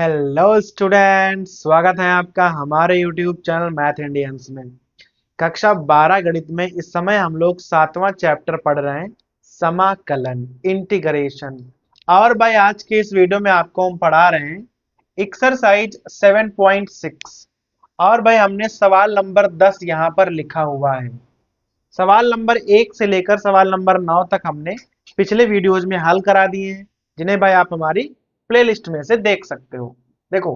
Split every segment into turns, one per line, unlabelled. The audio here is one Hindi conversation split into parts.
हेलो स्टूडेंट, स्वागत है आपका हमारे यूट्यूब चैनल मैथ इंडियंस में। कक्षा 12 गणित में इस समय हम लोग 7वां चैप्टर पढ़ रहे हैं, समाकलन, इंटीग्रेशन। और भाई आज के इस वीडियो में आपको हम पढ़ा रहे हैं एक्सरसाइज 7.6। और भाई हमने सवाल नंबर 10 यहाँ पर लिखा हुआ है। सवाल नंबर 1 से लेकर सवाल नंबर 9 तक हमने पिछले वीडियोज में हल करा दिए हैं, जिन्हें भाई आप हमारी प्लेलिस्ट में से देख सकते हो। देखो,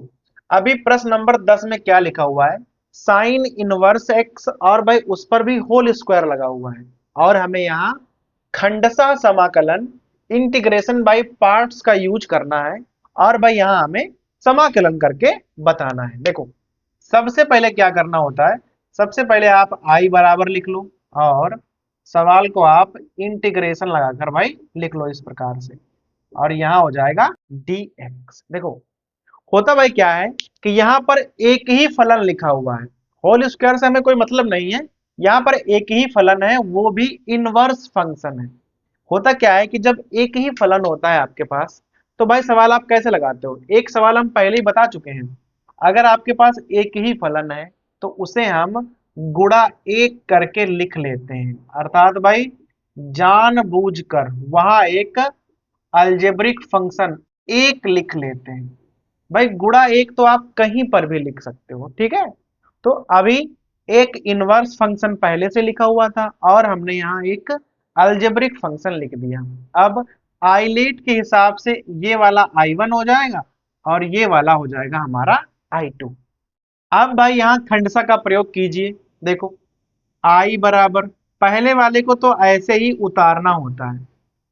अभी प्रश्न नंबर 10 में क्या लिखा हुआ है, साइन इनवर्स एक्स, और भाई उस पर भी होल स्क्वायर लगा हुआ है। और हमें यहाँ खंडशः समाकलन, इंटीग्रेशन बाय पार्ट्स का यूज करना है। और भाई यहाँ हमें समाकलन करके बताना है। देखो, सबसे पहले क्या करना होता है, सबसे पहले आप आई बराबर लिख लो और सवाल को आप इंटीग्रेशन लगाकर भाई लिख लो इस प्रकार से, और यहाँ हो जाएगा dx। देखो, होता भाई क्या है कि यहाँ पर एक ही फलन लिखा हुआ है, होल स्क्वायर से हमें कोई मतलब नहीं है। यहाँ पर एक ही फलन है, वो भी इनवर्स फंक्शन है। होता क्या है कि जब एक ही फलन होता है आपके पास, तो भाई सवाल आप कैसे लगाते हो, एक सवाल हम पहले ही बता चुके हैं। अगर आपके पास एक ही फलन है तो उसे हम गुणा एक करके लिख लेते हैं, अर्थात भाई जानबूझकर वहां एक अलजेब्रिक फंक्शन एक लिख लेते हैं। भाई गुणा एक तो आप कहीं पर भी लिख सकते हो, ठीक है। तो अभी एक इनवर्स फंक्शन पहले से लिखा हुआ था और हमने यहाँ एक अलजेब्रिक फंक्शन लिख दिया। अब आइलेट के हिसाब से ये वाला I1 हो जाएगा और ये वाला हो जाएगा हमारा I2। अब भाई यहाँ खंडसा का प्रयोग कीजिए। देखो, I बराबर, पहले वाले को तो ऐसे ही उतारना होता है,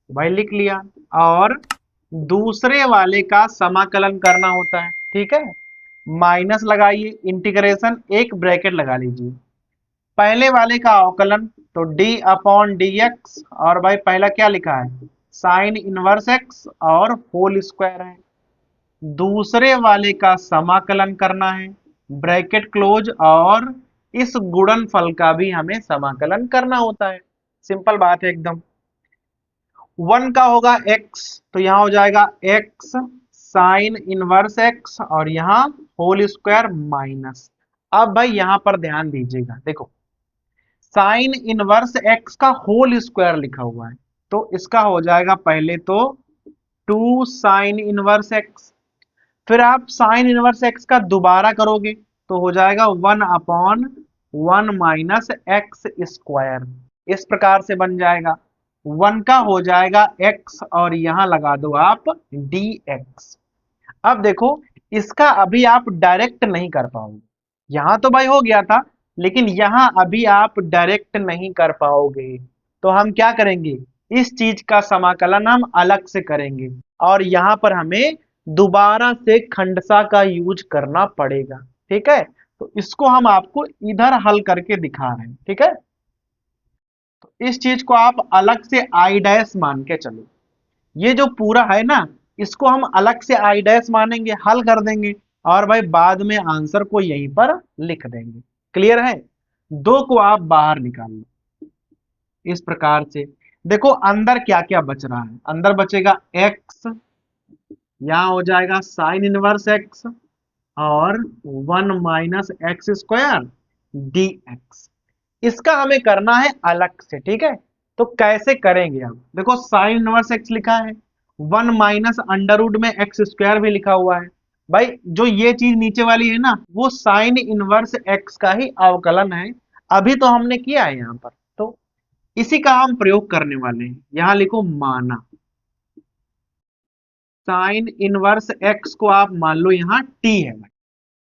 भाई लिख लिया। और दूसरे वाले का समाकलन करना होता है, ठीक है। माइनस लगाइए, इंटीग्रेशन, एक ब्रैकेट लगा लीजिए। पहले वाले का अवकलन तो d अपॉन डी एक्स, और भाई पहला क्या लिखा है, साइन इनवर्स एक्स और होल स्क्वायर है। दूसरे वाले का समाकलन करना है, ब्रैकेट क्लोज, और इस गुणनफल का भी हमें समाकलन करना होता है। सिंपल बात है एकदम। 1 का होगा x, तो यहां हो जाएगा x साइन इनवर्स x, और यहां होल स्क्वायर माइनस। अब भाई यहां पर ध्यान दीजिएगा, देखो साइन इनवर्स x का होल स्क्वायर लिखा हुआ है, तो इसका हो जाएगा पहले तो 2 साइन इनवर्स x। फिर आप साइन इनवर्स x का दोबारा करोगे तो हो जाएगा 1 अपॉन 1 माइनस एक्स स्क्वायर, इस प्रकार से बन जाएगा। 1 का हो जाएगा x और यहां लगा दो आप dx। अब देखो, इसका अभी आप डायरेक्ट नहीं कर पाओगे, यहां तो भाई हो गया था, लेकिन यहां अभी आप डायरेक्ट नहीं कर पाओगे। तो हम क्या करेंगे, इस चीज का समाकलन हम अलग से करेंगे, और यहां पर हमें दोबारा से खंडसा का यूज करना पड़ेगा, ठीक है। तो इसको हम आपको इधर हल करके दिखा रहे हैं, ठीक है। तो इस चीज को आप अलग से आई डैश मान के चलो, ये जो पूरा है ना, इसको हम अलग से आई डैश मानेंगे, हल कर देंगे, और भाई बाद में आंसर को यहीं पर लिख देंगे। क्लियर है। दो को आप बाहर निकाल लो इस प्रकार से। देखो अंदर क्या क्या बच रहा है, अंदर बचेगा x, यहां हो जाएगा साइन इनवर्स x, और 1 minus x square D x. इसका हमें करना है अलग से, ठीक है। तो कैसे करेंगे आप, देखो साइन इनवर्स एक्स लिखा है, 1 माइनस अंडर रूट में एक्स स्क्वायर भी लिखा हुआ है। भाई जो ये चीज नीचे वाली है ना, वो साइन इनवर्स एक्स का ही अवकलन है, अभी तो हमने किया है यहाँ पर। तो इसी का हम प्रयोग करने वाले हैं, यहां लिखो माना। साइन इनवर्स एक्स को आप मान लो यहाँ t है भाई।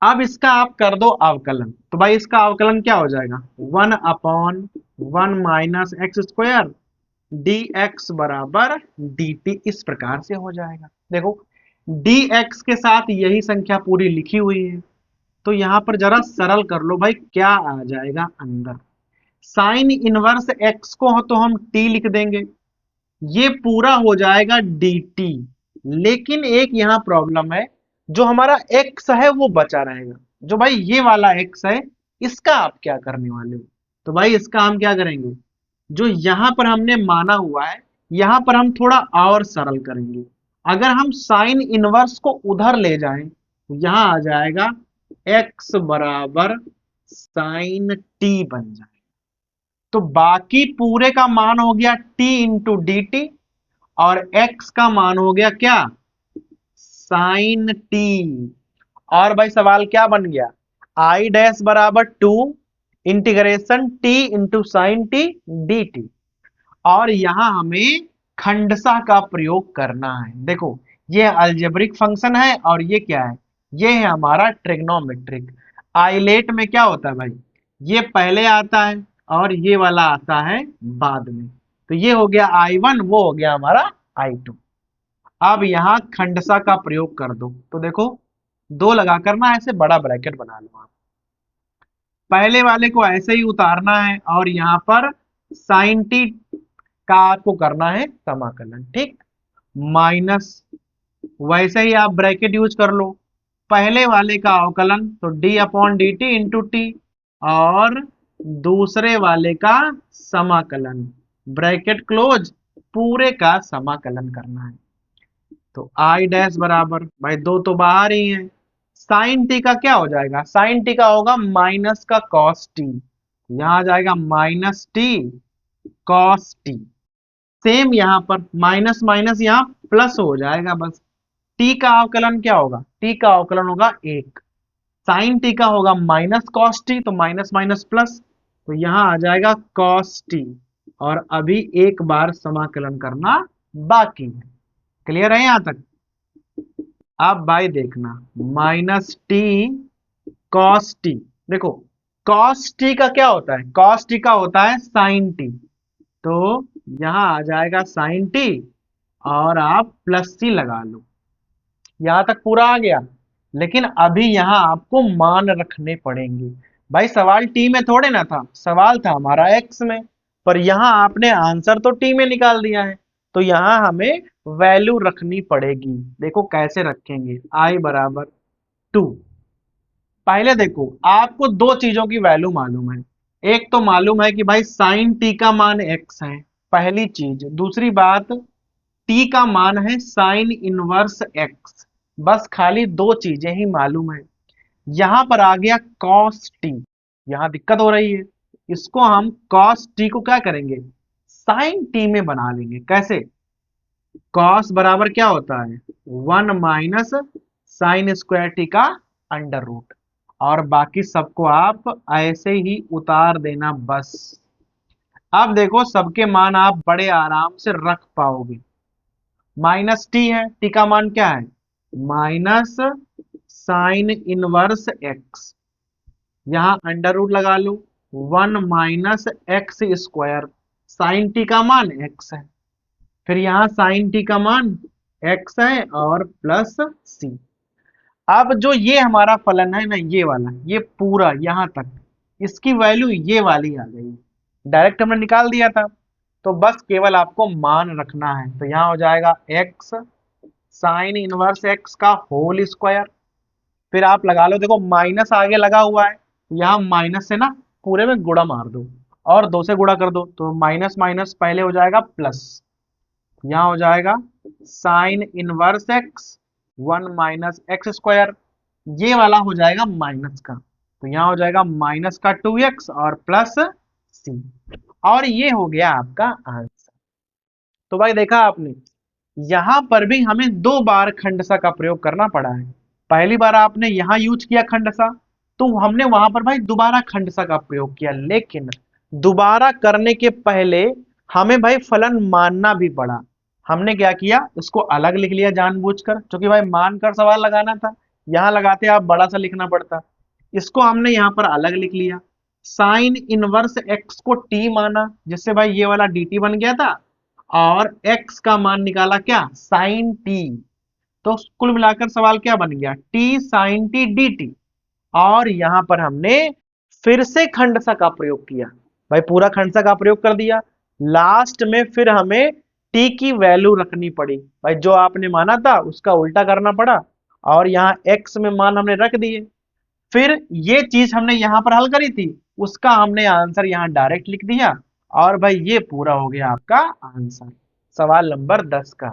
अब इसका आप कर दो अवकलन, तो भाई इसका अवकलन क्या हो जाएगा, 1 upon 1 minus x square D x बराबर डी टी, इस प्रकार से हो जाएगा। देखो डी एक्स के साथ यही संख्या पूरी लिखी हुई है, तो यहां पर जरा सरल कर लो भाई, क्या आ जाएगा अंदर। साइन इनवर्स एक्स को तो हम टी लिख देंगे, ये पूरा हो जाएगा डी टी। लेकिन एक यहाँ प्रॉब्लम है, जो हमारा x है वो बचा रहेगा, जो भाई ये वाला x है, इसका आप क्या करने वाले हो। तो भाई इसका हम क्या करेंगे, जो यहां पर हमने माना हुआ है, यहां पर हम थोड़ा और सरल करेंगे। अगर हम साइन इनवर्स को उधर ले जाएं यहां आ जाएगा x बराबर साइन टी बन जाएगा। तो बाकी पूरे का मान हो गया t इंटू डी टी, और x का मान हो गया क्या, साइन टी। और भाई सवाल क्या बन गया, आई डैश बराबर 2 integration T into sine T D T. और यहां हमें खंडसा का प्रयोग करना है। देखो ये अलजेब्रिक फंक्शन है और ये क्या है, ये है हमारा ट्रिग्नोमेट्रिक। आइलेट में क्या होता है भाई, ये पहले आता है और ये वाला आता है बाद में। तो ये हो गया I1, वो हो गया हमारा I2। अब यहां खंडसा का प्रयोग कर दो, तो देखो दो लगा करना, ऐसे बड़ा ब्रैकेट बना लो आप। पहले वाले को ऐसे ही उतारना है और यहां पर साइन टी का आपको करना है समाकलन, ठीक। माइनस, वैसे ही आप ब्रैकेट यूज कर लो, पहले वाले का अवकलन तो D upon D T into T, और दूसरे वाले का समाकलन, ब्रैकेट क्लोज, पूरे का समाकलन करना है। तो आई डैश बराबर, भाई दो तो बाहर ही है, साइन टी का क्या हो जाएगा, साइन टी का होगा माइनस का कॉस टी, यहां आ जाएगा minus T cos T. Same यहां पर माइनस माइनस यहां प्लस हो जाएगा बस। टी का अवकलन क्या होगा, टी का अवकलन होगा एक, साइन टी का होगा माइनस कॉस टी, तो माइनस माइनस प्लस, तो यहां आ जाएगा कॉस टी। और अभी एक बार समाकलन करना बाकी है। क्लियर है यहां तक। अब भाई देखना, माइनस टी कॉस टी, देखो कॉस टी का क्या होता है, कॉस टी का होता है साइन टी, तो यहां आ जाएगा साइन टी और आप प्लस सी लगा लो। यहां तक पूरा आ गया, लेकिन अभी यहां आपको मान रखने पड़ेंगे। भाई सवाल टी में थोड़े ना था, सवाल था हमारा एक्स में, पर यहां आपने आंसर तो टी में निकाल दिया है, तो यहां हमें वैल्यू रखनी पड़ेगी। देखो कैसे रखेंगे, आई बराबर 2। पहले देखो आपको दो चीजों की वैल्यू मालूम है, एक तो मालूम है कि भाई साइन टी का मान एक्स है, पहली चीज। दूसरी बात, टी का मान है साइन इनवर्स एक्स। बस खाली दो चीजें ही मालूम है। यहां पर आ गया कॉस टी, यहां दिक्कत हो रही है, इसको हम कॉस टी को क्या करेंगे, साइन टी में बना लेंगे। कैसे, कॉस बराबर क्या होता है, 1 माइनस साइन स्क्वायर टी का अंडर रूट, और बाकी सबको आप ऐसे ही उतार देना बस। अब देखो सबके मान आप बड़े आराम से रख पाओगे। माइनस टी है, टी का मान क्या है, माइनस साइन इनवर्स एक्स, यहां अंडर रूट लगा लो, 1 minus x square, sine t का मान एक्स है, फिर यहां साइन टी का मान एक्स है और प्लस सी। अब जो ये हमारा फलन है ना, ये वाला, ये पूरा यहां तक, इसकी वैल्यू ये वाली आ गई, डायरेक्ट हमने निकाल दिया था। तो बस केवल आपको मान रखना है, तो यहां हो जाएगा एक्स साइन इनवर्स एक्स का होल स्क्वायर, फिर आप लगा लो, देखो माइनस आगे लगा हुआ है, यहां माइनस से ना पूरे में गुणा मार दो और दो से गुणा कर दो, तो माइनस माइनस पहले हो जाएगा प्लस, यहां हो जाएगा sign inverse x 1 minus x square, ये वाला हो जाएगा माइनस का, तो यहां हो जाएगा माइनस का 2x और प्लस सी, और ये हो गया आपका आंसर। तो भाई देखा आपने, यहां पर भी हमें दो बार खंडसा का प्रयोग करना पड़ा है। पहली बार आपने यहां यूज किया खंडसा, तो हमने वहां पर भाई दोबारा खंडसा का प्रयोग किया, लेकिन दोबारा करने के पहले हमें भाई फलन मानना भी पड़ा। हमने क्या किया, इसको अलग लिख लिया जानबूझकर, क्योंकि भाई मानकर सवाल लगाना था, यहां लगाते आप बड़ा सा लिखना पड़ता, इसको हमने यहां पर अलग लिख लिया। साइन इनवर्स एक्स को टी माना, जिससे भाई ये वाला dt बन गया था, और x का मान निकाला क्या, साइन टी। तो कुल मिलाकर सवाल क्या बन गया, टी साइन टी dt। और यहां पर हमने फिर से खंडसा का प्रयोग किया, भाई पूरा खंडसा का प्रयोग कर दिया, लास्ट में फिर हमें टी की वैल्यू रखनी पड़ी, भाई जो आपने माना था उसका उल्टा करना पड़ा, और यहाँ x में मान हमने रख दिए, फिर ये चीज हमने यहां पर हल करी थी, उसका हमने आंसर यहां डायरेक्ट लिख दिया, और भाई ये पूरा हो गया आपका आंसर, सवाल नंबर 10 का।